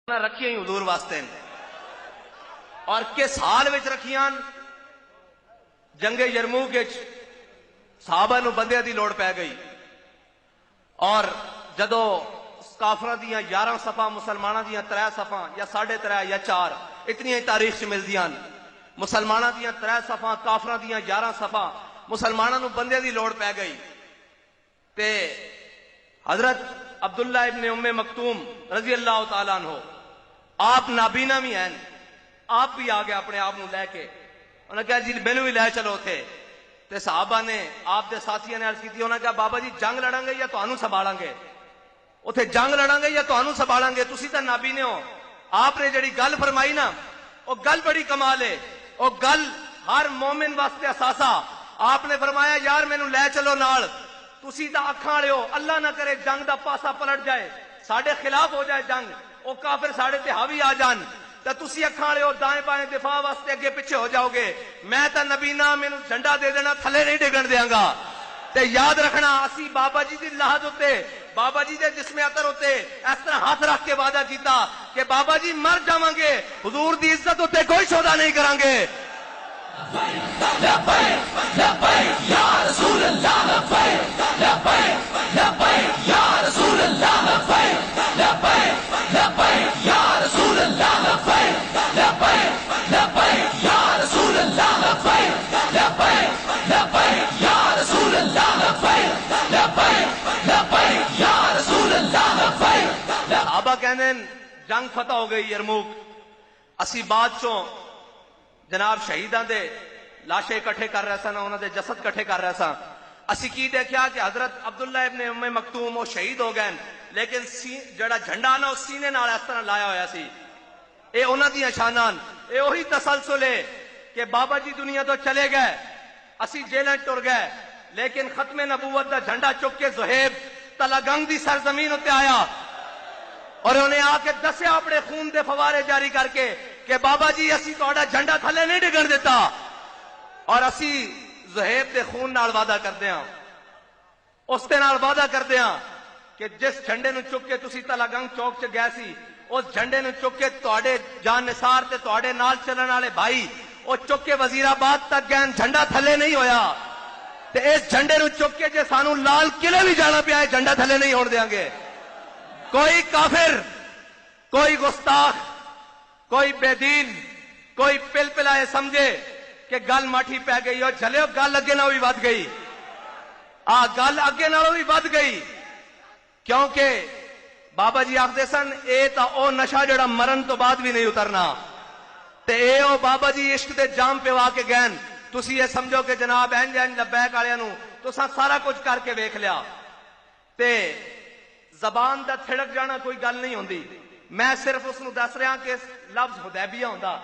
رکھیاں ہی حضور واسطے اور کس حال وچ رکھیاں جنگ یرموک وچ صحابہ نو بندیاں دی لوڑ پی گئی اور جدو کافراں دیاں 11 صفاں مسلماناں دیاں 3 صفاں یا 3.5 یا 4 اتنی تاریخ چ ملدیاں مسلماناں دیاں 3 صفاں کافراں دیاں 11 صفاں مسلماناں نو بندیاں دی لوڑ پی گئی تے حضرت عبداللہ ابن ام مکتوم رضی اللہ تعالیٰ عنہ آپ نابینا بھی ہیں آپ بھی آگے اپنے آپ نو لے کے انہوں نے کہا جی مینو بھی لے چلو تھے تے صحابہ نے آپ دے ساتھیاں نے عرض کی تھی انہوں نے کہا بابا جی جنگ لڑاں گے یا تانوں سنبھالاں گے اتھے جنگ لڑاں گے یا تانوں سنبھالاں گے تسی تے نابینے ہو آپ نے جڑی گل فرمائی نا وہ گل بڑی کمال ہے وہ گل ہر مومن واسطے اساسا آپ نے فرمایا یار مینو لے چلو نال تسی تا اکھاں والے ہو اللہ نہ کرے جنگ دا پاسا پلٹ جائے ساڈے خلاف ہو جائے جنگ او کافر ساڈے تے حاوی آ جان تے تسی اکھاں والے ہو دائیں بائیں دفاع واسطے اگے پیچھے ہو جاؤ گے میں تا نبی نا مینوں جھنڈا دے دینا تھلے نہیں ڈگن دیاں گا تے یاد رکھنا اسی بابا جی دی لحد ہوتے بابا جی دے جسم اطہر ہوتے اس طرح ہاتھ رکھ کے وعدہ کیتا کہ بابا جی مر جاواں گے حضور دی عزت ہوتے کوئی سودا نہیں کران گے لبیک لبیک یا رسول اللہ لبیک لبیک لبیک یا رسول اللہ لبیک لبیک لبیک یا رسول اللہ لبیک لبیک لبیک یا رسول اللہ لبیک لبیک لبیک یا رسول اللہ لبیک لبیک لبیک یا رسول اللہ لبیک صحابہ کہندے جنگ فتح ہو گئی یرموک اسی بعد چوں جناب شہیدان دے لاشے اکٹھے کر رہے سن انہوں دے جسد اکٹھے کر رہے سن اسی کی دیکھیا کہ حضرت عبداللہ ابن ام مکتوم وہ شہید ہو گئے لیکن جڑا جھنڈا نا اس سینے نال اس طرح لایا ہویا سی اے انہاں دی شانان اے وہی تسلسل ہے کہ بابا جی دنیا تو چلے گئے اسی جیلیں ٹر گئے لیکن ختم نبوت دا جھنڈا چک کے زہیب تلگنگ دی سرزمین ہوتے آیا اور انہیں آ کے دسیا اپنے خون دے فوارے جاری کر کے کہ بابا جی اسی تہاڈا جھنڈا تھلے نہیں ڈگن دیتا اور اسی زہیب دے خون نال وعدہ کردے ہاں اس دے نال وعدہ کردے ہاں کہ جس جھنڈے نو چک کے تسی تلگنگ چوک چ گئے سی اس جھنڈے نو چک کے تہاڈے جان نثار تے تہاڈے نال چلن والے بھائی او چک کے وزیر آباد تک گئے جھنڈا تھلے نہیں ہویا تے اس جھنڈے نو چک کے جے سانو لال قلعے بھی جانا پیا ہے جھنڈا تھلے نہیں ہون دیاں گے کوئی کافر کوئی گستاخ کوئی بے دین کوئی پل پلائے سمجھے کہ گل ماٹھی پہ گئی اور چلے گل اگے نہ بھی ود گئی گل اگے نہ بھی ود گئی کیونکہ بابا جی آخدے سن اے تا او نشہ جڑا مرن تو بعد بھی نہیں اترنا تے اے او بابا جی عشق دے جام پہ وا کے گئن تسی یہ سمجھو کہ جناب انج انج لبیک والے نو تساں سارا کچھ کر کے ویکھ لیا تے زبان دا تھڑک جانا کوئی گل نہیں ہوندی میں صرف اس نو دس رہا کہ لفظ حدیبیہ ہوندا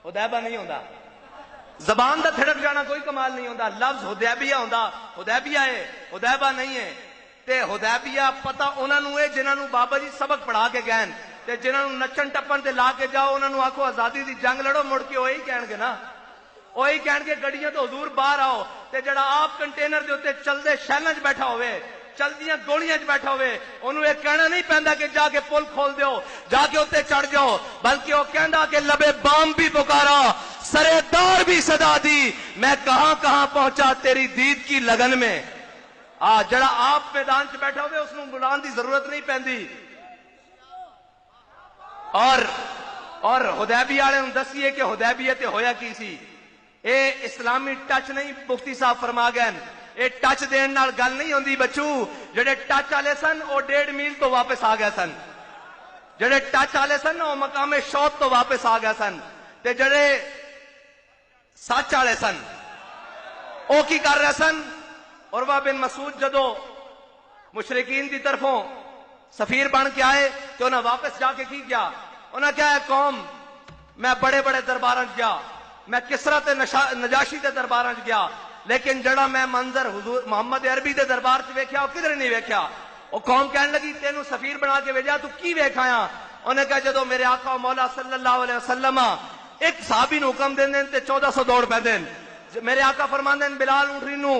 حدیبہ نہیں ہوندا زبان دا تھڑک جانا کوئی کمال نہیں ہوندا لفظ حدیبیہ ہوندا حدیبیہ ہے حدیبہ نہیں ہے تے حدیبیہ پتہ انہاں نو ہے جنہاں نو بابا جی سبق پڑھا کے گئے تے جنہاں نو نچن ٹپن تے لا کے جاؤ انہاں نو آکھو آزادی دی جنگ لڑو مڑ کے وہی کہن گے نا وہی کہن گے گڈیاں تو حضور باہر آؤ تے جڑا آپ کنٹینر دے اوتے چلدے شیلاں وچ بیٹھا ہوئے چلدیاں گولیاں چ بیٹھا ہوئے انہوں یہ کہنا نہیں پہندا کہ جا کے پل کھول دیو جا کے اتنے چڑھ جاؤ بلکہ وہ کہندا کہ لبے بام بھی پکارا سرے دار بھی صدا دی میں کہاں کہاں پہنچا تیری دید کی لگن میں جڑا آپ میدان چ بیٹھا ہوئے اس نوں بلان دی ضرورت نہیں پیندی اور حدیبیہ والے نوں دسیے کہ حدیبیہ تے ہویا کی سی اے اسلامی ٹچ نہیں مفتی صاحب فرما گئے اے ٹچ دین نال گل نہیں ہوندی بچو جڑے ٹچ والے سن او 1.5 میل تو واپس آ گئے سن جڑے ٹچ والے سن او مقام شوط تو واپس آ گئے سن تے جڑے سچ والے سن او کی کر رہے سن عروہ بن مسعود جدو مشرکین دی طرفوں سفیر بن کے آئے تو انہاں واپس جا کے کی کیا انہاں کہا قوم میں بڑے بڑے درباراں گیا میں کسرا تے نجاشی دے درباراں گیا لیکن جڑا میں منظر حضور محمد عربی دے دربار چ ویکھیا او کدھر نہیں ویکھیا او قوم کہنے لگی تینوں سفیر بنا کے بھیجا تو کی ویکھایا انہیں کہا جدو میرے آقا و مولا صلی اللہ علیہ وسلم ایک صحابی نو حکم دین تے 1400 دوڑ پہ دین میرے آقا فرماندے بلال اونٹری نو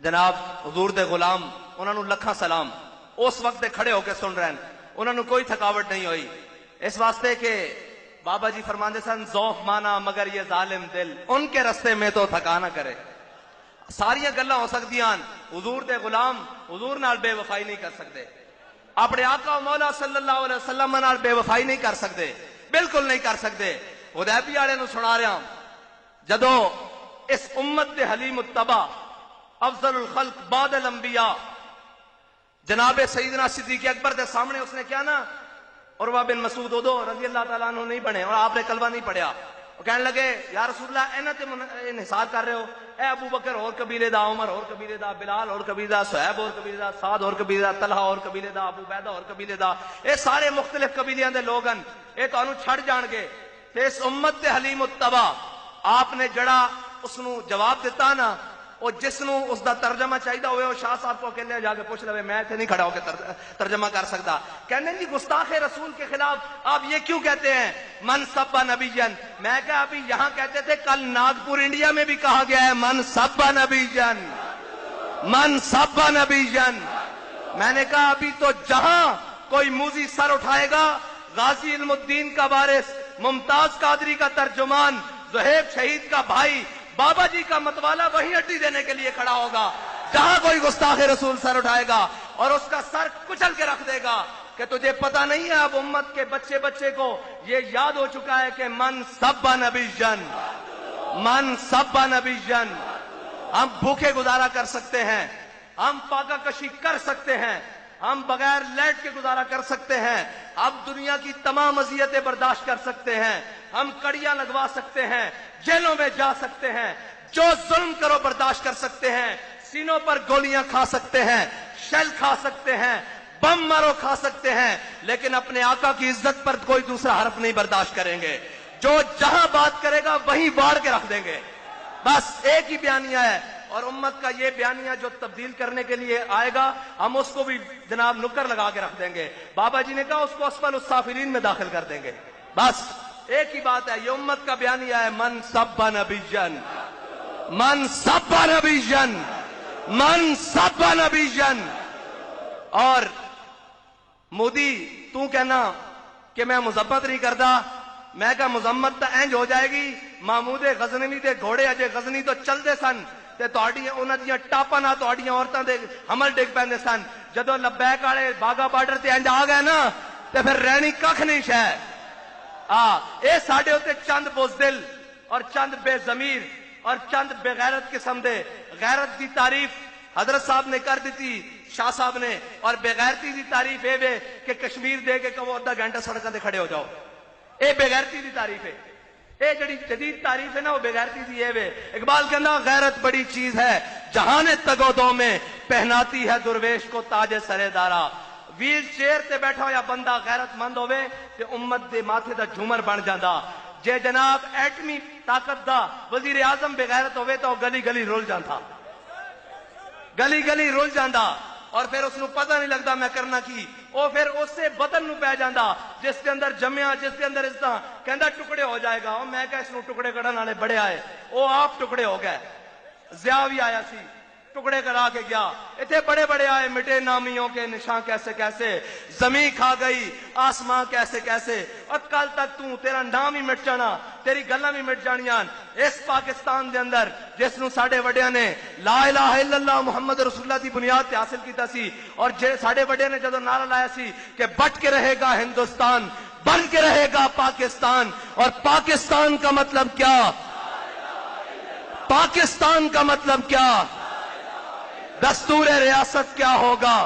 جناب حضور دے غلام انہوں نے لکھاں سلام اس وقت دے کھڑے ہو کے سن رہے ہیں, انہوں نے کوئی تھکاوٹ نہیں ہوئی, اس واسطے کہ بابا جی فرماندے سن ذوق مانا مگر یہ ظالم دل ان کے رستے میں تو تھکا نہ کرے. ساریاں گلاں ہو سکدیاں, حضور دے غلام حضور نال بے وفائی نہیں کر سکتے, اپنے آقا و مولا صلی اللہ علیہ وسلم نال بے وفائی نہیں کر سکتے, بالکل نہیں کر سکتے. حدیبیہ والے نو سنا رہا ہوں, جدو اس امت دے حلیم التبا افضل الخلق بعد الانبیاء جناب سیدنا صدیق اکبر دے سامنے اس نے کیا نا, عروہ بن مسعود ادو رضی اللہ تعالیٰ عنہ نہیں بنے اور آپ نے کلمہ نہیں پڑھیا, وہ کہنے لگے یا رسول اللہ اینا تے انحصار کر رہے ہو, اے ابو بکر اور قبیلے دا, عمر اور قبیلے دا, بلال اور قبیلے دا, صہیب اور قبیلے دا, سعد اور قبیلے دا, طلحہ اور قبیلے دا, ابو عبیدہ اور قبیلے دا, اے سارے مختلف قبیلیاں دے لوگ ہیں, اے تانوں چھڑ جان گے. تے اس امت دے حلیم التبا آپ نے جڑا اس نو جواب دیتا نا, وہ جس نو اس دا ترجمہ چاہیے ہوئے وہ شاہ صاحب کو کہنے جا کے پوچھ لے, میں تے نہیں کھڑا ہو کے ترجمہ کر سکتا. کہنے جی گستاخ رسول کے خلاف آپ یہ کیوں کہتے ہیں من سبا نبیًا؟ میں کہا ابھی یہاں کہتے تھے, کل ناگپور انڈیا میں بھی کہا گیا ہے من سبا نبیًا, من سبا نبیًا. میں نے کہا ابھی تو جہاں کوئی موذی سر اٹھائے گا, غازی علم الدین کا وارث, ممتاز قادری کا ترجمان, زہیب شہید کا بھائی, بابا جی کا متوالا وہیں اڈی دینے کے لیے کھڑا ہوگا جہاں کوئی گستاخ رسول سر اٹھائے گا, اور اس کا سر کچل کے رکھ دے گا کہ تجھے پتہ نہیں ہے. اب امت کے بچے بچے کو یہ یاد ہو چکا ہے کہ من سبا نبیًا, من سبا نبیًا. ہم بھوکے گزارا کر سکتے ہیں, ہم پاکا کشی کر سکتے ہیں, ہم بغیر لیٹ کے گزارا کر سکتے ہیں, اب دنیا کی تمام اذیتیں برداشت کر سکتے ہیں, ہم کڑیاں لگوا سکتے ہیں, جیلوں میں جا سکتے ہیں, جو ظلم کرو برداشت کر سکتے ہیں, سینوں پر گولیاں کھا سکتے ہیں, شیل کھا سکتے ہیں, بم مارو کھا سکتے ہیں, لیکن اپنے آقا کی عزت پر کوئی دوسرا حرف نہیں برداشت کریں گے. جو جہاں بات کرے گا وہیں باڑ کے رکھ دیں گے. بس ایک ہی بیانیہ ہے, اور امت کا یہ بیانیہ جو تبدیل کرنے کے لیے آئے گا ہم اس کو بھی جناب نکر لگا کے رکھ دیں گے. بابا جی نے کہا اس کو اسفل السافلین میں داخل کر دیں گے. بس ایک ہی بات ہے, یہ امت کا بیانیہ ہے من سبا نبیًا, من سبا نبیًا, من سبا نبیًا. اور مودی تو کہنا کہ میں مذمت نہیں کرتا, میں کہا مذمت تو انج ہو جائے گی, محمود غزنوی دے گھوڑے اجے غزنی تو چلتے سن تے تہاڈیاں انہاں دیاں ٹاپاں نال تہاڈیاں عورتاں دے حمل ڈگ پیندے سن. جدوں لبیک والے باغا بارڈر تے انج آ گئے نا تے پھر رہنی ککھ نہیں شے. اے ساڈے اوتے چند بزدل اور چند بے ضمیر اور چند بے غیرت قسم دے غیرت دی تعریف حضرت صاحب نے کر دیتی, شاہ صاحب نے, اور بے غیرتی دی تعریف اے وے کہ کشمیر دے کے کہو آدھا گھنٹہ سڑکاں تے کھڑے ہو جاؤ. اے بے غیرتی دی تعریف ہے. اے جڑی جدید تعریف ہے نا وہ بے غیرتی دی اے وے. اقبال کہنا غیرت بڑی چیز ہے جہان تگودوں میں, پہناتی ہے درویش کو تاج سرے دارا. ویل چیئر تے بیٹھا ہویا بندہ غیرت مند ہوئے تے امت دے ماتھے دا جھومر بن جاندا. جے جناب ایٹمی طاقت دا وزیر اعظم بے غیرت ہوئے تو گلی گلی رول جاندا, گلی گلی رول جاندا, اور پھر اس نو پتہ نہیں لگتا میں کرنا کی. وہ پھر اس سے بدن نو پہ جاندا جس کے اندر جمیا, جس کے اندر عزتاں, کہندا ٹکڑے ہو جائے گا. میں کہا اس نو ٹکڑے کرن والے بڑے آئے, وہ آپ ٹکڑے ہو گئے. ضیاء بھی آیا سی, ٹکڑے کرا کے گیا. اتنے بڑے بڑے آئے, مٹے نامیوں کے نشان کیسے کیسے, زمین کھا گئی آسمان کیسے کیسے, اور کل تک تیرا نام ہی مٹ جانا, تیری گلاں بھی مٹ جانیاں. اس پاکستان دے اندر جس نو ساڈے وڈیاں نے لا الہ الا اللہ محمد رسول اللہ دی بنیاد تے حاصل کیتا سی, اور ساڈے وڈیاں نے جدوں نعرہ لایا سی کہ بٹ کے رہے گا ہندوستان, بن کے رہے گا پاکستان. اور پاکستان کا مطلب کیا, پاکستان کا مطلب کیا, دستور ریاست کیا ہوگا.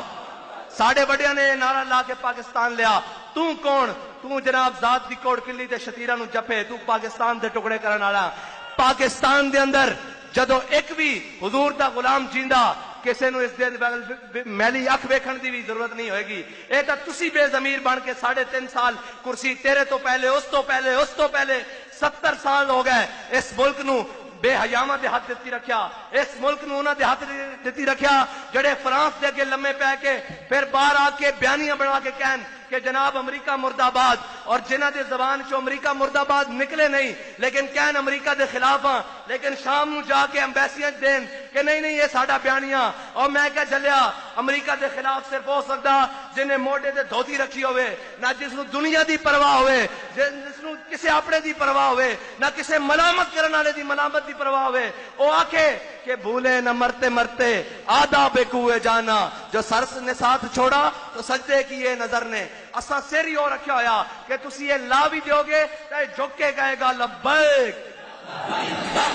ساڑھے بڑیاں نے نعرہ لا کے پاکستان لیا. تو کون, تو جناب ذات دی کوڑ کلی تے شتیرہ نو جپے, تو پاکستان دے ٹکڑے کرن والا. پاکستان دے اندر جدو ایک بھی حضور دا غلام جیندا کسے نو اس دے میلی اکھ ویکھن دی بھی ضرورت نہیں ہوئے گی. اے تا تسی بے ضمیر بن کے 3.5 سال کرسی, تیرے تو پہلے, اس تو پہلے, اس تو پہلے 70 سال ہو گئے اس ملک نو بے حیامہ دے ہاتھ دیتی رکھیا. اس ملک نو انہاں دے ہاتھ دیتی رکھیا جڑے فرانس دے اگے لمے پہ کے پھر باہر آ کے بیانیاں بنا کے کہن کہ جناب امریکہ مرد آباد, اور جنہ دے زبان چو امریکہ مرد آباد نکلے نہیں لیکن کہن امریکہ دے خلاف ہاں, لیکن شام نو جا کے ایمبیسیاں دین کہ نہیں نہیں یہ ساڈا بیانیاں. اور میں کیا چلیا امریکہ دے خلاف صرف ہو سکتا جنہیں موڈے تے دھوتی رکھی ہوئے, نہ جس نو دنیا دی پرواہ ہوئے, جس نو کسے اپنے دی پرواہ ہوئے, نہ کسے ملامت کرنے والے دی ملامت دی پرواہ ہوئے. او آکھے کہ بھولے نہ مرتے مرتے آدھا بے کوئے جانا, جو سر نے ساتھ چھوڑا تو سجدے کیے نظر نے. اساں سر ہی ہو رکھا ہویا کہ تسی یہ لا بھی دیو گے تے جھک کے کہے گا لبیک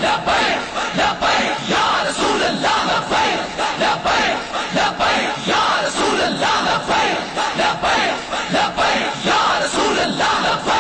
لبیک لبیک یا رسول اللہ